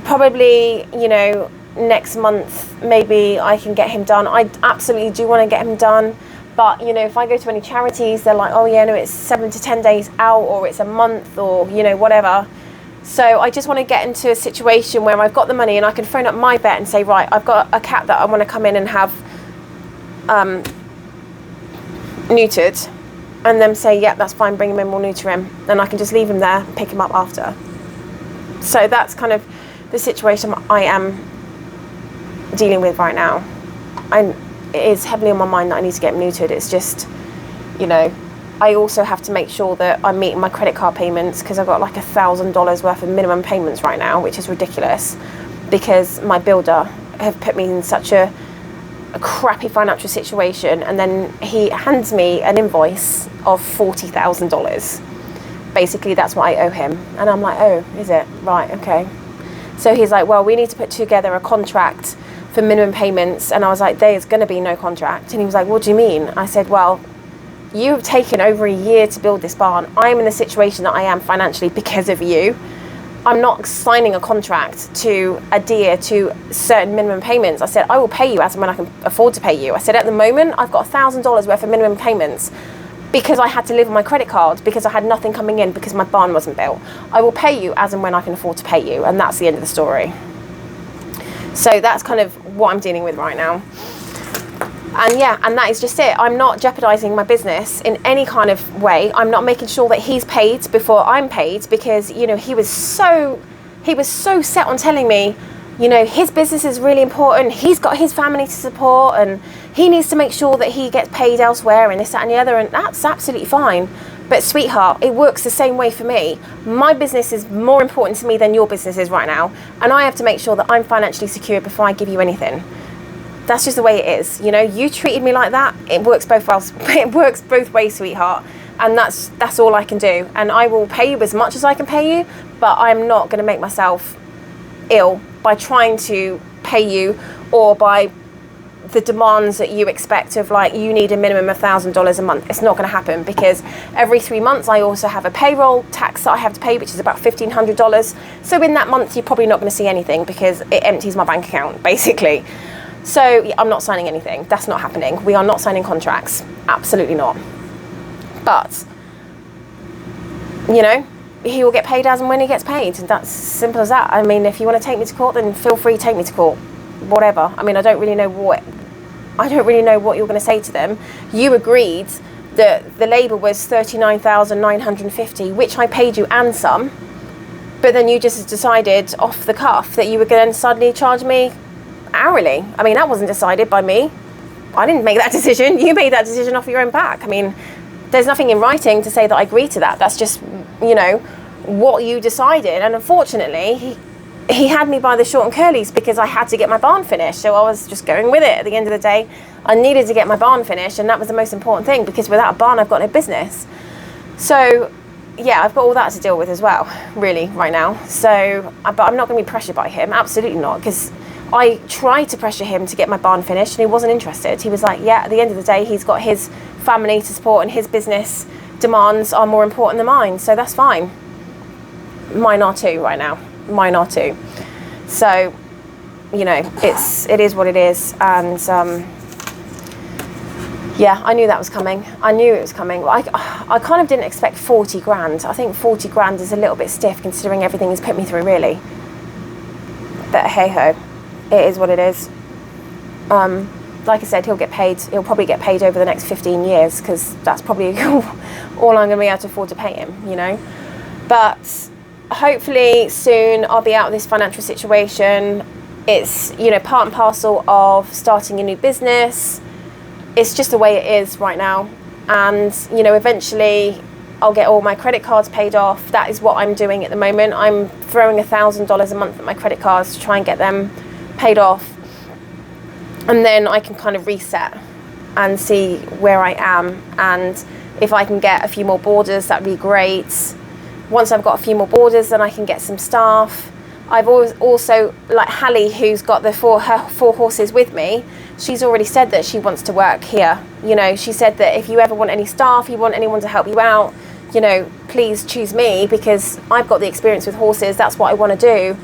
Probably, you know, next month maybe I can get him done. I absolutely do want to get him done, but you know, if I go to any charities, they're like, oh yeah, no, it's 7 to 10 days out, or it's a month, or you know, whatever. So I just want to get into a situation where I've got the money and I can phone up my vet and say, right, I've got a cat that I want to come in and have neutered, and then say, yeah, that's fine, bring him in, we'll neuter him, and I can just leave him there, pick him up after. So that's kind of the situation I am dealing with right now. It is heavily on my mind that I need to get him neutered. It's just, you know, I also have to make sure that I'm meeting my credit card payments, because I've got like $1,000 worth of minimum payments right now, which is ridiculous, because my builder have put me in such a crappy financial situation, and then he hands me an invoice of $40,000. Basically, that's what I owe him. And I'm like, oh, is it? Right, okay. So he's like, well, we need to put together a contract for minimum payments. And I was like, there's going to be no contract. And he was like, what do you mean? I said, well, you've taken over a year to build this barn. I'm in the situation that I am financially because of you. I'm not signing a contract to adhere to certain minimum payments. I said, I will pay you as and when I can afford to pay you. I said, at the moment, I've got $1,000 worth of minimum payments because I had to live on my credit card, because I had nothing coming in, because my barn wasn't built. I will pay you as and when I can afford to pay you. And that's the end of the story. So that's kind of what I'm dealing with right now. And yeah, and that is just it. I'm not jeopardizing my business in any kind of way. I'm not making sure that he's paid before I'm paid, because, you know, he was so set on telling me, you know, his business is really important. He's got his family to support, and he needs to make sure that he gets paid elsewhere, and this, that, and the other. And that's absolutely fine. But sweetheart, it works the same way for me. My business is more important to me than your business is right now. And I have to make sure that I'm financially secure before I give you anything. That's just the way it is. You know, you treated me like that. It works both ways. It works both ways, sweetheart. And that's all I can do. And I will pay you as much as I can pay you, but I'm not going to make myself ill by trying to pay you, or by the demands that you expect of, like, you need a minimum of $1,000 a month. It's not going to happen, because every 3 months I also have a payroll tax that I have to pay, which is about $1,500. So in that month, you're probably not going to see anything, because it empties my bank account, basically. So yeah, I'm not signing anything. That's not happening. We are not signing contracts. Absolutely not. But, you know, he will get paid as and when he gets paid. And that's simple as that. I mean, if you want to take me to court, then feel free to take me to court. Whatever. I mean, I don't really know what you're going to say to them. You agreed that the labour was $39,950, which I paid you and some. But then you just decided off the cuff that you were going to suddenly charge me hourly. I mean, that wasn't decided by me. I didn't make that decision. You made that decision off your own back. I mean, there's nothing in writing to say that I agree to that. That's just, you know, what you decided. And unfortunately, he had me by the short and curlies, because I had to get my barn finished. So I was just going with it. At the end of the day, I needed to get my barn finished, and that was the most important thing, because without a barn, I've got no business. So yeah, I've got all that to deal with as well, really, right now. So, but I'm not going to be pressured by him. Absolutely not, because I tried to pressure him to get my barn finished, and he wasn't interested. He was like, yeah, at the end of the day, he's got his family to support, and his business demands are more important than mine. So that's fine. Mine are too right now. Mine are too. So, you know, it is what it is. And yeah, I knew that was coming. I knew it was coming. I kind of didn't expect 40 grand. I think 40 grand is a little bit stiff, considering everything he's put me through, really. But hey ho. It is what it is. Like I said, he'll get paid. He'll probably get paid over the next 15 years, because that's probably all I'm going to be able to afford to pay him, you know. But hopefully soon I'll be out of this financial situation. It's, you know, part and parcel of starting a new business. It's just the way it is right now. And, you know, eventually I'll get all my credit cards paid off. That is what I'm doing at the moment. I'm throwing $1,000 a month at my credit cards to try and get them paid off, and then I can kind of reset and see where I am, and if I can get a few more boarders, that'd be great. Once I've got a few more boarders, then I can get some staff. I've always also, like Hallie, who's got her four horses with me, she's already said that she wants to work here. You know, she said that if you ever want any staff, you want anyone to help you out, you know, please choose me, because I've got the experience with horses. That's what I want to do.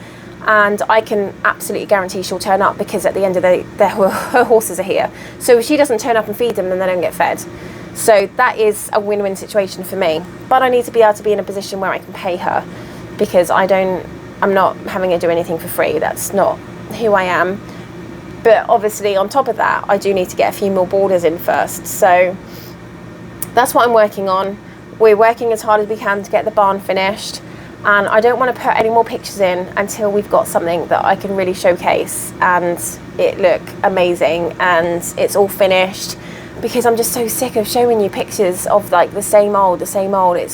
And I can absolutely guarantee she'll turn up, because at the end of the day, her horses are here. So if she doesn't turn up and feed them, then they don't get fed. So that is a win-win situation for me. But I need to be able to be in a position where I can pay her. because I'm not having to do anything for free. That's not who I am. But obviously on top of that, I do need to get a few more borders in first. So that's what I'm working on. We're working as hard as we can to get the barn finished, and I don't want to put any more pictures in until we've got something that I can really showcase and it look amazing and it's all finished, because I'm just so sick of showing you pictures of like the same old. It's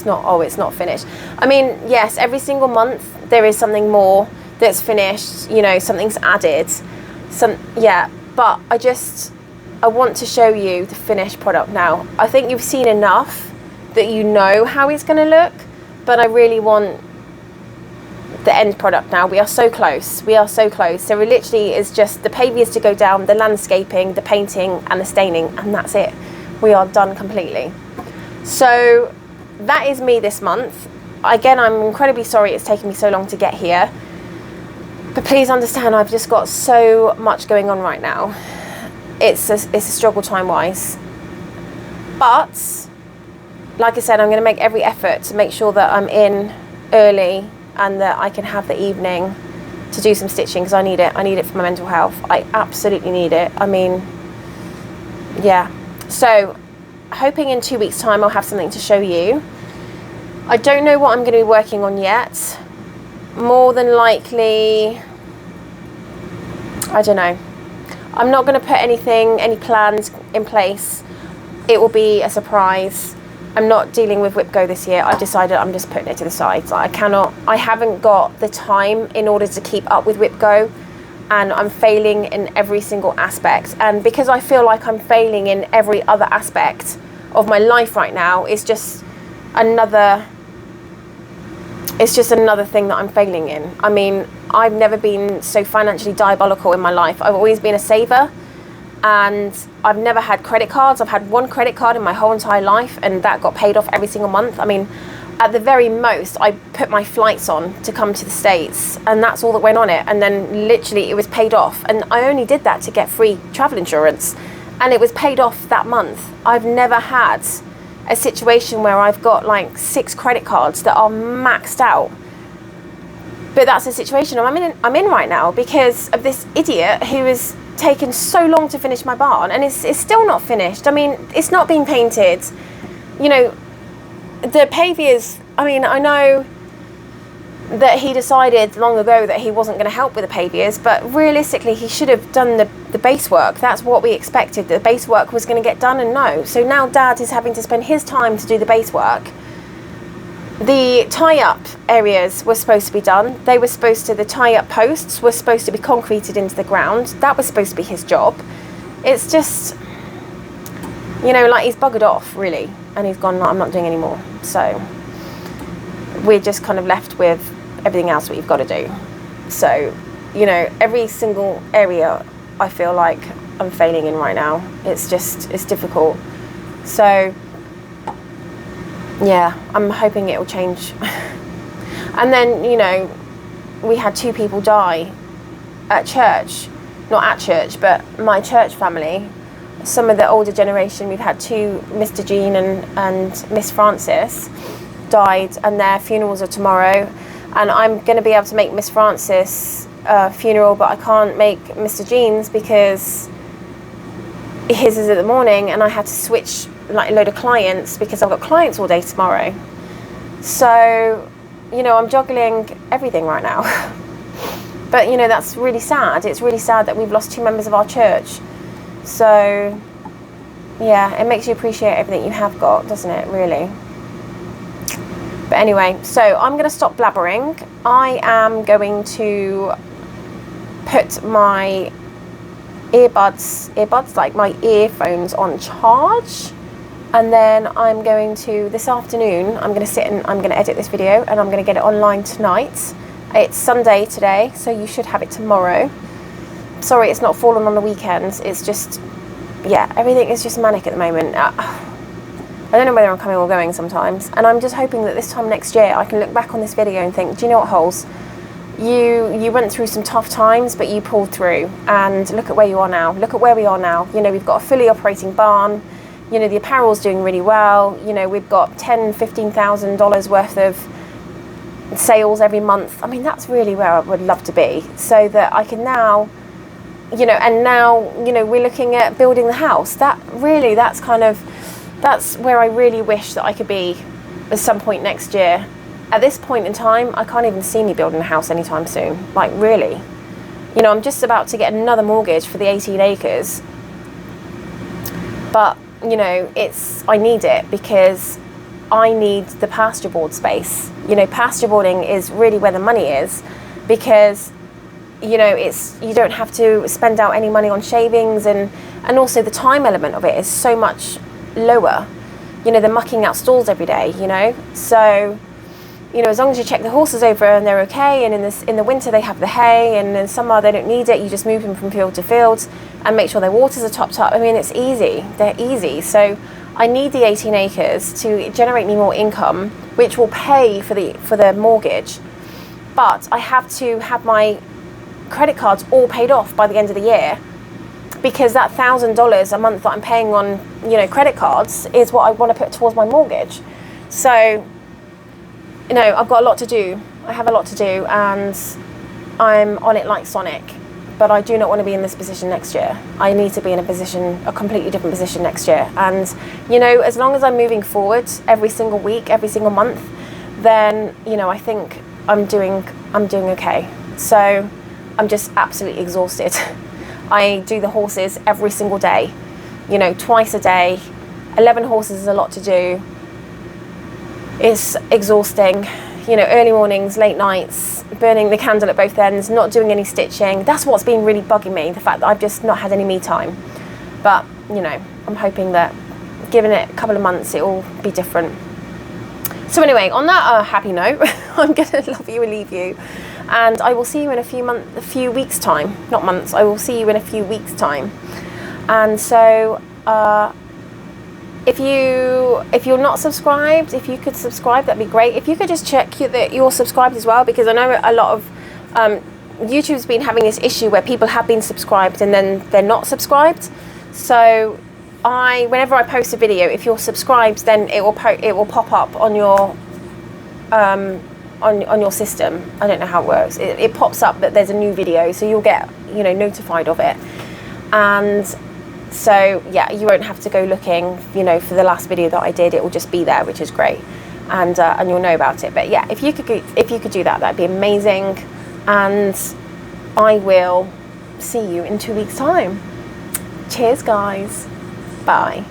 not finished. I mean, yes, every single month there is something more that's finished, you know, something's added, but I want to show you the finished product now. I think you've seen enough that you know how it's going to look, but I really want the end product now. We are so close. So it literally is just the pavias to go down, the landscaping, the painting and the staining, and that's it. We are done completely. So that is me this month. Again, I'm incredibly sorry it's taken me so long to get here, but please understand I've just got so much going on right now. It's a struggle time-wise. But like I said, I'm going to make every effort to make sure that I'm in early and that I can have the evening to do some stitching, because I need it for my mental health. I absolutely need it. I mean, yeah. So hoping in 2 weeks' time I'll have something to show you. I don't know what I'm going to be working on yet. More than likely, I don't know. I'm not going to put any plans in place. It will be a surprise. I'm not dealing with WhipGo this year. I've decided I'm just putting it to the side. Like, I haven't got the time in order to keep up with WhipGo, and I'm failing in every single aspect. And because I feel like I'm failing in every other aspect of my life right now, it's just another thing that I'm failing in. I mean, I've never been so financially diabolical in my life. I've always been a saver, and I've never had credit cards. I've had one credit card in my whole entire life, and that got paid off every single month. I mean, at the very most, I put my flights on to come to the States, and that's all that went on it. And then literally it was paid off. And I only did that to get free travel insurance, and it was paid off that month. I've never had a situation where I've got like 6 credit cards that are maxed out. But that's the situation I'm in right now, because of this idiot who has taken so long to finish my barn, and it's still not finished. I mean, it's not being painted. You know, the pavias, I mean, I know that he decided long ago that he wasn't going to help with the pavias, but realistically he should have done the base work. That's what we expected. The base work was going to get done, and no. So now Dad is having to spend his time to do the base work. The tie-up areas were supposed to be done. The tie-up posts were supposed to be concreted into the ground. That was supposed to be his job. It's just, you know, like, he's buggered off, really. And he's gone, I'm not doing any more. So we're just kind of left with everything else that you've got to do. So, you know, every single area I feel like I'm failing in right now. It's difficult. So yeah, I'm hoping it will change. And then, you know, we had 2 people die at church. Not at church, but my church family. Some of the older generation, we've had 2, Mr. Jean and Miss Frances, died, and their funerals are tomorrow. And I'm going to be able to make Miss Frances' funeral, but I can't make Mr. Jean's because his is in the morning, and I had to switch like a load of clients because I've got clients all day tomorrow. So, you know, I'm juggling everything right now. But, you know, that's really sad. It's really sad that we've lost 2 members of our church. So, yeah, it makes you appreciate everything you have got, doesn't it, really? But anyway, so I'm going to stop blabbering. I am going to put my earbuds, like my earphones, on charge. And then I'm going to, this afternoon, I'm going to sit and I'm going to edit this video, and I'm going to get it online tonight. It's Sunday today, so you should have it tomorrow. Sorry, it's not fallen on the weekends. It's just, yeah, everything is just manic at the moment. I don't know whether I'm coming or going sometimes. And I'm just hoping that this time next year I can look back on this video and think, do you know what, Holes? You went through some tough times, but you pulled through. And look at where you are now. Look at where we are now. You know, we've got a fully operating barn. You know, the apparel's doing really well. You know, we've got $10,000, $15,000 worth of sales every month. I mean, that's really where I would love to be, so that I can now, you know, and now, you know, we're looking at building the house. That's where I really wish that I could be at some point next year. At this point in time, I can't even see me building a house anytime soon. Like, really. You know, I'm just about to get another mortgage for the 18 acres. But, you know, I need it because I need the pasture board space. You know, pasture boarding is really where the money is, because, you know, you don't have to spend out any money on shavings, and also the time element of it is so much lower. You know, they're mucking out stalls every day, you know. So, you know, as long as you check the horses over and they're okay, and in the winter they have the hay, and in summer they don't need it, you just move them from field to field and make sure their waters are topped up. I mean, it's easy. They're easy. So I need the 18 acres to generate me more income, which will pay for the mortgage. But I have to have my credit cards all paid off by the end of the year, because that $1,000 a month that I'm paying on, you know, credit cards is what I want to put towards my mortgage. So, you know, I've got a lot to do. I have a lot to do, and I'm on it like Sonic. But I do not want to be in this position next year. I need to be in a completely different position next year. And, you know, as long as I'm moving forward every single week, every single month, then, you know, I think I'm doing okay. So I'm just absolutely exhausted. I do the horses every single day, you know, twice a day. 11 horses is a lot to do. It's exhausting, you know, early mornings, late nights, burning the candle at both ends, not doing any stitching. That's what's been really bugging me, the fact that I've just not had any me time. But, you know, I'm hoping that given it a couple of months, it will be different. So anyway, on that happy note, I'm going to love you and leave you. And I will see you in a few weeks' time. Not months, I will see you in a few weeks' time. And so, if you're not subscribed, if you could subscribe, that'd be great. If you could just check that you're subscribed as well, because I know a lot of YouTube's been having this issue where people have been subscribed and then they're not subscribed. So whenever I post a video, if you're subscribed, then it will pop up on your on your system. I don't know how it works. It pops up that there's a new video, so you'll get, you know, notified of it. And so yeah, you won't have to go looking, you know, for the last video that I did. It will just be there, which is great, and you'll know about it. But yeah, if you could do that, that'd be amazing. And I will see you in 2 weeks' time. Cheers, guys. Bye.